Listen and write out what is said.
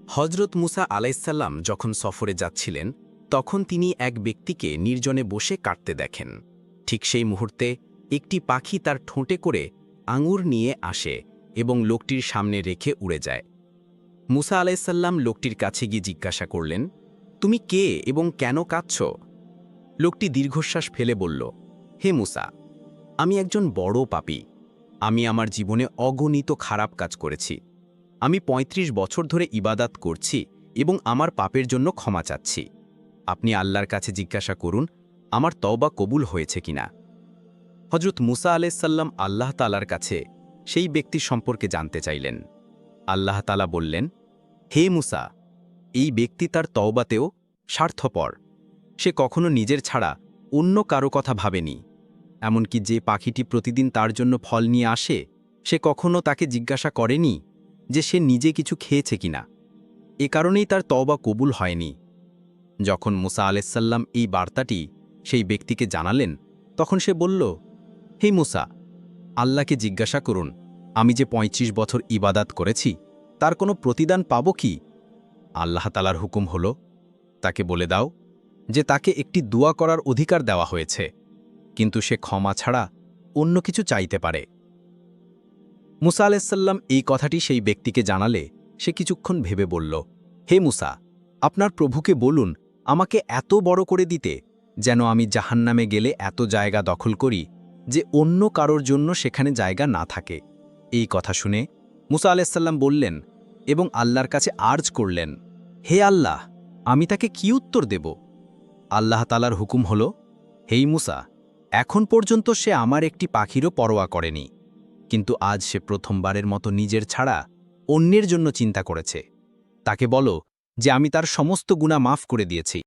হজরত মুসা আলাইসাল্লাম যখন সফরে যাচ্ছিলেন তখন তিনি এক ব্যক্তিকে নির্জনে বসে কাটতে দেখেন। ঠিক সেই মুহূর্তে একটি পাখি তার ঠোঁটে করে আঙুর নিয়ে আসে এবং লোকটির সামনে রেখে উড়ে যায়। মুসা আলাইসাল্লাম লোকটির কাছে গিয়ে জিজ্ঞাসা করলেন, তুমি কে এবং কেন কাঁদছ? লোকটি দীর্ঘশ্বাস ফেলে বলল, হে মুসা, আমি একজন বড় পাপী। আমি আমার জীবনে অগণিত খারাপ কাজ করেছি। আমি ৩৫ বছর ধরে ইবাদাত করছি এবং আমার পাপের জন্য ক্ষমা চাচ্ছি। আপনি আল্লাহর কাছে জিজ্ঞাসা করুন আমার তওবা কবুল হয়েছে কিনা। হজরত মুসা আলাইসাল্লাম আল্লাহ তালার কাছে সেই ব্যক্তির সম্পর্কে জানতে চাইলেন। আল্লাহ তালা বললেন, হে মুসা, এই ব্যক্তি তার তওবাতেও স্বার্থপর। সে কখনো নিজের ছাড়া অন্য কারো কথা ভাবেনি। এমনকি যে পাখিটি প্রতিদিন তার জন্য ফল নিয়ে আসে, সে কখনো তাকে জিজ্ঞাসা করেনি যে সে নিজে কিছু খেয়েছে কিনা। এ কারণেই তার তওবা কবুল হয়নি। যখন মুসা আলাইসাল্লাম এই বার্তাটি সেই ব্যক্তিকে জানালেন, তখন সে বলল, হে মুসা, আল্লাহকে জিজ্ঞাসা করুন আমি যে ৩৫ বছর ইবাদাত করেছি তার কোনো প্রতিদান পাব কি? আল্লাহ তালার হুকুম হল, তাকে বলে দাও যে তাকে একটি দোয়া করার অধিকার দেওয়া হয়েছে, কিন্তু সে ক্ষমা ছাড়া অন্য কিছু চাইতে পারে। মুসা আলাইসাল্লাম এই কথাটি সেই ব্যক্তিকে জানালে সে কিছুক্ষণ ভেবে বলল, হে মুসা, আপনার প্রভুকে বলুন আমাকে এত বড় করে দিতে যেন আমি জাহান্নামে গেলে এত জায়গা দখল করি যে অন্য কারোর জন্য সেখানে জায়গা না থাকে। এই কথা শুনে মুসা আলাইসাল্লাম বললেন এবং আল্লাহর কাছে আর্জ করলেন, হে আল্লাহ, আমি তাকে কি উত্তর দেব? আল্লাহ তালার হুকুম হল, হেই মুসা, এখন পর্যন্ত সে আমার একটি পাখিরও পরোয়া করেনি, কিন্তু আজ সে প্রথমবারের মতো নিজের ছাড়া অন্যের জন্য চিন্তা করেছে। তাকে বলো যে আমি তার সমস্ত গুনাহ মাফ করে দিয়েছি।